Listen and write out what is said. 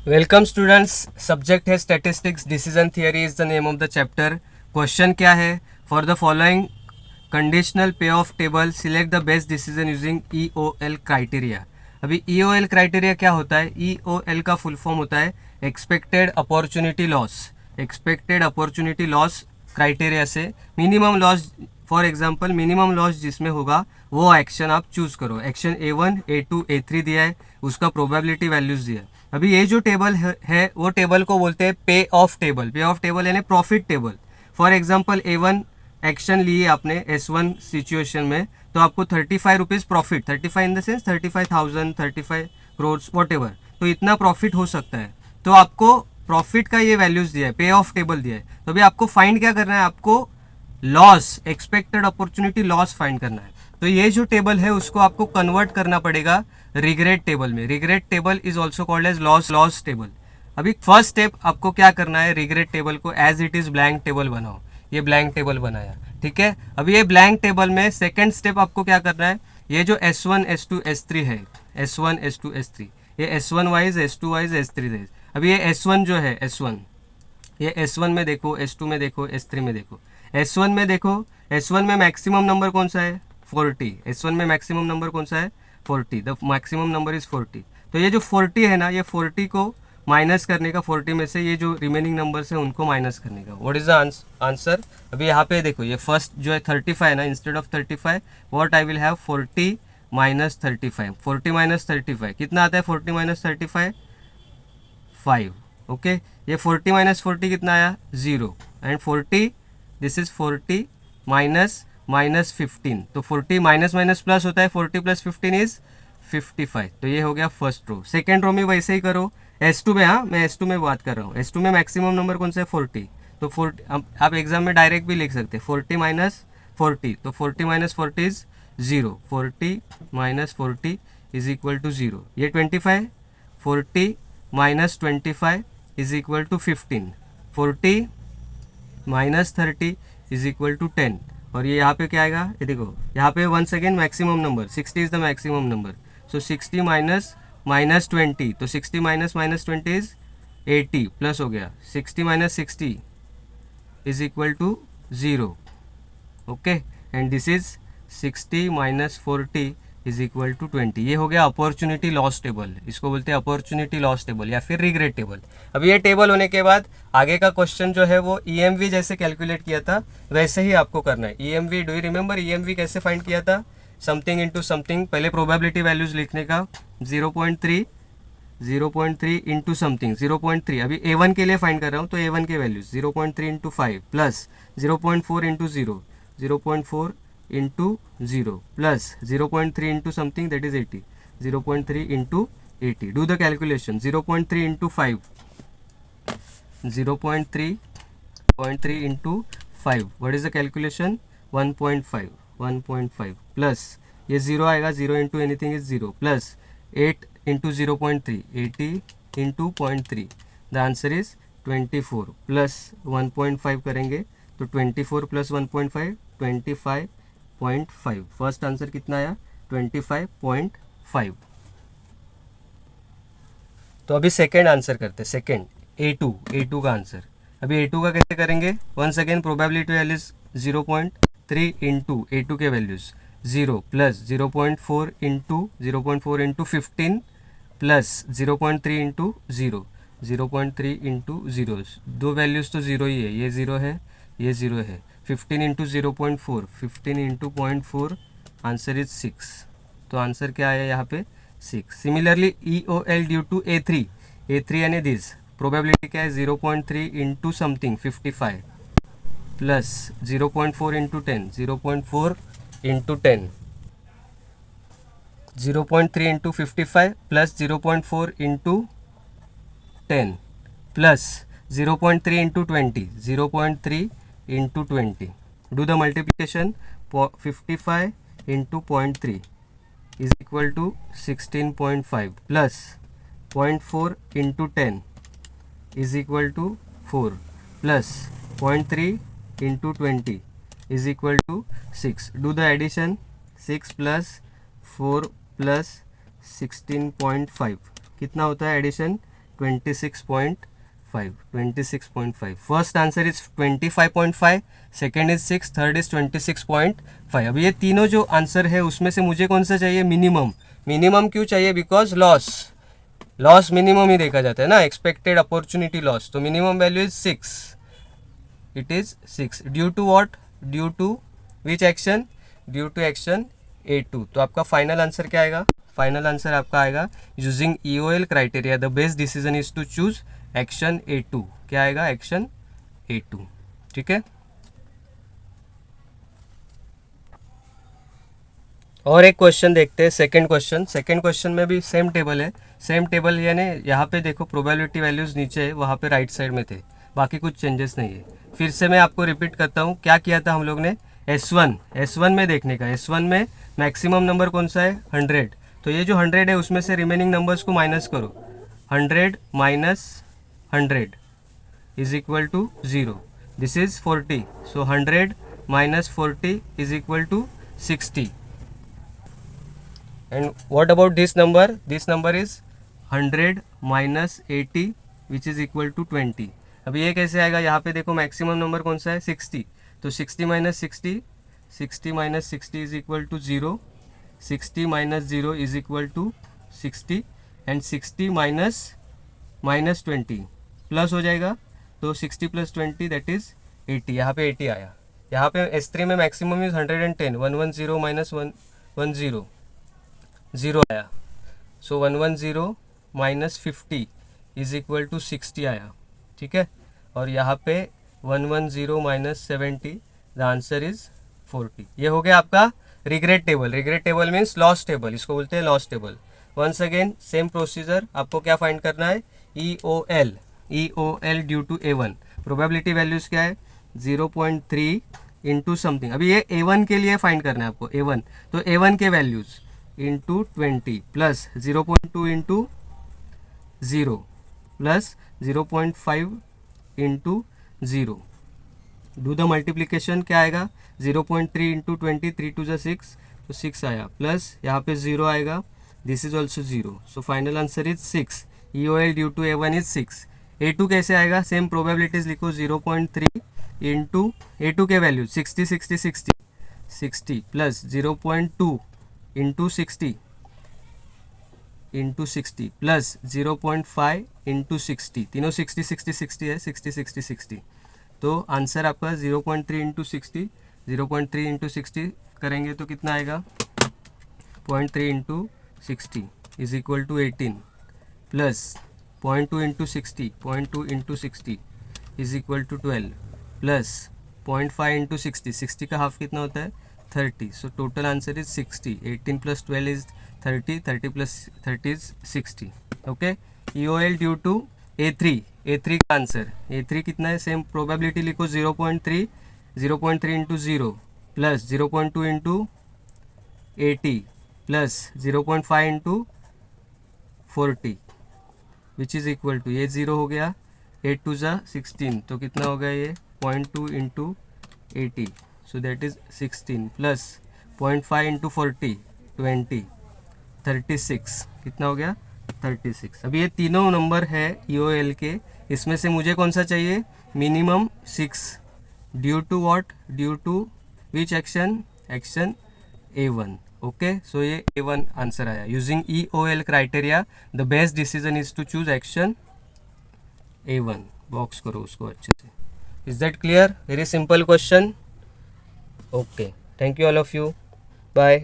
Welcome students. Subject है statistics. Decision theory is the name of the chapter. Question क्या है? For the following conditional payoff table select the best decision using EOL criteria. अभी EOL criteria क्या होता है? EOL का full form होता है expected opportunity loss. Expected opportunity loss criteria से minimum loss, for example minimum loss जिसमें होगा वो एक्शन आप चूज करो। एक्शन A1, A2, A3 दिया है, उसका प्रोबेबिलिटी वैल्यूज दिया है। अभी ये जो टेबल है वो टेबल को बोलते हैं पे ऑफ टेबल। पे ऑफ टेबल यानी profit table. For example A1 action लिए आपने S1 सिचुएशन में, तो आपको 35 rupees profit, 35 in the sense 35,000, 35 crore what ever, तो इतना प्रॉफिट हो सकता है। तो आपको प्रॉफिट का ये वैल्यूज दिया है, पे ऑफ टेबल दिया है। तो अभी आपको फाइंड क्या करना है? आपको loss, expected opportunity loss find करना है। तो ये जो टेबल है उसको आपको कन्वर्ट करना पड़ेगा रिग्रेट टेबल में। Regret table is also called as loss table. अभी फर्स्ट स्टेप आपको क्या करना है? रिग्रेट टेबल को as it is blank table बनाओ। ये ब्लैंक टेबल बनाया, ठीक है। अभी ये ब्लैंक टेबल में सेकेंड स्टेप आपको क्या करना है? ये जो S1, S2, S3 है, S1, S2, S3, ये S1 wise, S2 wise, S3 wise. अभी ये S1 जो है, S1, ये S1 में देखो, S2 में देखो, S3 में देखो। S1 में देखो, S1 में मैक्सिमम नंबर कौन सा है? 40। S1 में मैक्सिमम नंबर कौन सा है? 40। The maximum number is 40। तो ये जो 40 है ना, ये 40 को माइनस करने का, 40 में से ये जो रिमेनिंग नंबर्स है उनको माइनस करने का। What is the answer? अभी यहाँ पे देखो, ये फर्स्ट जो है 35 ना, instead of 35 what I will have 40 minus 35। 40 minus 35 कितना आता है? 40 माइनस 35 5। ओके, ये 40 माइनस 40 कितना आया? 0। And 40, this is 40 minus minus 15, तो 40 माइनस माइनस प्लस होता है, 40 प्लस 15 इज 55। तो ये हो गया फर्स्ट रो। सेकेंड रो में वैसे ही करो। S2 में, हाँ मैं S2 में बात कर रहा हूँ। S2 में मैक्सिमम नंबर कौन सा है? 40। तो 40 आप एग्जाम में डायरेक्ट भी लिख सकते हैं, 40 माइनस 40, तो 40 minus 40 is 0। 40 minus 40 is equal to 0। ये 25, 40 minus 25 is equal to 15। 40 minus 30 is equal to 10। और ये यहाँ पे क्या आएगा? ये देखो, यहाँ पे once again maximum number 60 is the maximum number. So 60 minus minus 20, तो 60 माइनस माइनस 20 इज 80 प्लस हो गया। 60 minus 60 is equal to 0। Okay, and this is 60 minus 40 is equal to 20। ये हो गया अपॉर्चुनिटी लॉस टेबल। इसको बोलते हैं अपॉर्चुनिटी लॉस टेबल या फिर रिग्रेट टेबल। अब ये टेबल होने के बाद आगे का क्वेश्चन जो है वो EMV जैसे कैलकुलेट किया था वैसे ही आपको करना है। EMV, do you remember EMV कैसे फाइंड किया था? समथिंग इंटू समथिंग, पहले प्रोबेबिलिटी वैल्यूज लिखने का, 0.3, 0.3 इंटू समथिंग, 0.3। अभी A1 के लिए फाइंड कर रहा हूँ, तो A1 के values 0.3 into 5 plus 0.4 into 0, 0.4 into 0 plus 0.3 into something, that is 80, 0.3 into 80। Do the calculation. 0.3 into 5, 0.3 into 5, what is the calculation? 1.5, 1.5 plus ये 0 आएगा, 0 into anything is 0, plus 8 into 0.3, 80 into 0.3, the answer is 24 plus 1.5 करेंगे तो 24 plus 1.5, 25.5। First answer कितना आया? 25.5। तो अभी second answer करते हैं। सेकेंड A2 का आंसर। अभी A2 का कैसे करेंगे? Once again probability values 0.3 into A2 के values 0 plus 0.4 into 15 plus 0.3 into 0, 0.3 into 0, दो वैल्यूज तो 0 ही है, ये 0 है, ये 0 है। 15 इंटू 0.4, 15 इंटू 0.4, आंसर इज 6। तो आंसर क्या आया यहाँ पे? 6। Similarly EOL due to A3 यानी दिस, प्रोबेबिलिटी क्या है? 0.3 into something 55 plus 0.4 into 10, 0.4 into 10, 0.3 into 55 plus 0.4 into 10 plus 0.3 into 20, 0.3 into 20। Do the multiplication. 55 into 0.3 is equal to 16.5 plus 0.4 into 10 is equal to 4 plus 0.3 into 20 is equal to 6. Do the addition. 6 plus 4 plus 16.5 कितना होता है addition? 26.5. First answer is 25.5, second is 6, third is 26.5. अब ये तीनों जो answer है उसमें से मुझे कौन सा चाहिए? मिनिमम. मिनिमम क्यों चाहिए? बिकॉज लॉस मिनिमम ही देखा जाता है ना, एक्सपेक्टेड अपॉर्चुनिटी लॉस. तो minimum value is 6. It is 6 due to what? Due to which action? Due to action A2. तो आपका फाइनल आंसर क्या आएगा? फाइनल आंसर आपका आएगा using EOL criteria the best decision is to choose action A2. क्या आएगा? Action A2. ठीक है. और एक क्वेश्चन देखते हैं, सेकंड क्वेश्चन में भी सेम टेबल है. सेम टेबल यानी यहाँ पे देखो प्रोबेबिलिटी वैल्यूज नीचे है, वहाँ पे राइट साइड में थे, बाकी कुछ चेंजेस नहीं है. फिर से मैं आपको रिपीट करता हूँ क्या किया था हम लोग ने. S1 में देखने का. S1 में मैक्सिमम नंबर कौन सा है? 100. तो ये जो 100 है उसमें से रिमेनिंग नंबर्स को माइनस करो. 100 minus 100 is equal to 0. This is 40. So 100 minus 40 is equal to 60. And what about this number? This number is 100 minus 80 which is equal to 20. अब ये कैसे आएगा? यहाँ पे देखो मैक्सिमम नंबर कौन सा है? 60. तो 60 minus 60 minus 60 is equal to 0. 60 minus 0 is equal to 60 and 60 minus 20 plus हो जाएगा. तो 60 प्लस 20 दैट इज 80. यहाँ पे 80 आया. यहाँ पे S3 में मैक्सिमम इज 110. 110 माइनस 110 0 आया. सो 110 माइनस 50 इज इक्वल टू 60 आया. ठीक है. और यहाँ पे 110 माइनस 70 द आंसर इज 40. ये हो गया आपका regret table. Regret table means loss table, इसको बोलते हैं loss table. Once again same procedure. आपको क्या फाइंड करना है? EOL due to A1. Probability values क्या है? 0.3 इंटू समथिंग. अभी ये A1 के लिए फाइंड करना है आपको. A1 तो A1 के values into 20 plus 0.2 into 0 plus 0.5 into 0. Do the multiplication. क्या आएगा? 0.3 इंटू 20, 3 टू ज़ा 6, तो 6 आया. प्लस यहाँ पे 0 आएगा. This is also 0. So final answer is 6. EOL due to A1 is 6. A2 कैसे आएगा? सेम प्रोबेबिलिटीज लिखो. 0.3 इंटू A2 के value 60 plus 0.2 into 60 plus 0.5 into 60. तीनों 60 है. 60. तो आंसर आपका 0.3 इंटू 60. 0.3 इंटू 60 करेंगे तो कितना आएगा? 0.3 into 60 is equal to 18 plus 0.2 into 60. 0.2 into 60 is equal to 12 plus 0.5 into 60 का हाफ कितना होता है? 30. So total answer is 60. 18 plus 12 is 30. 30 plus 30 is 60. Okay. EOL due to A3 का आंसर. A3 कितना है? सेम प्रोबेबिलिटी लिखो. 0.3 into 0 plus 0.2 into 80 plus 0.5 into 40 which is equal to, ये 0 हो गया. 8 टू ज़ा 16, तो कितना हो गया ये? 0.2 into 80, so that is 16 plus 0.5 into 40 20 36. कितना हो गया? 36. अभी ये तीनों नंबर है EOL के. इसमें से मुझे कौन सा चाहिए? Minimum 6. Due to what? Due to which action? Action A1. Okay. So ये A1 आंसर आया. Using EOL criteria the best decision is to choose action A1. Box करो उसको अच्छे से. Is that clear? Very simple question. Okay. Thank you all of you. Bye.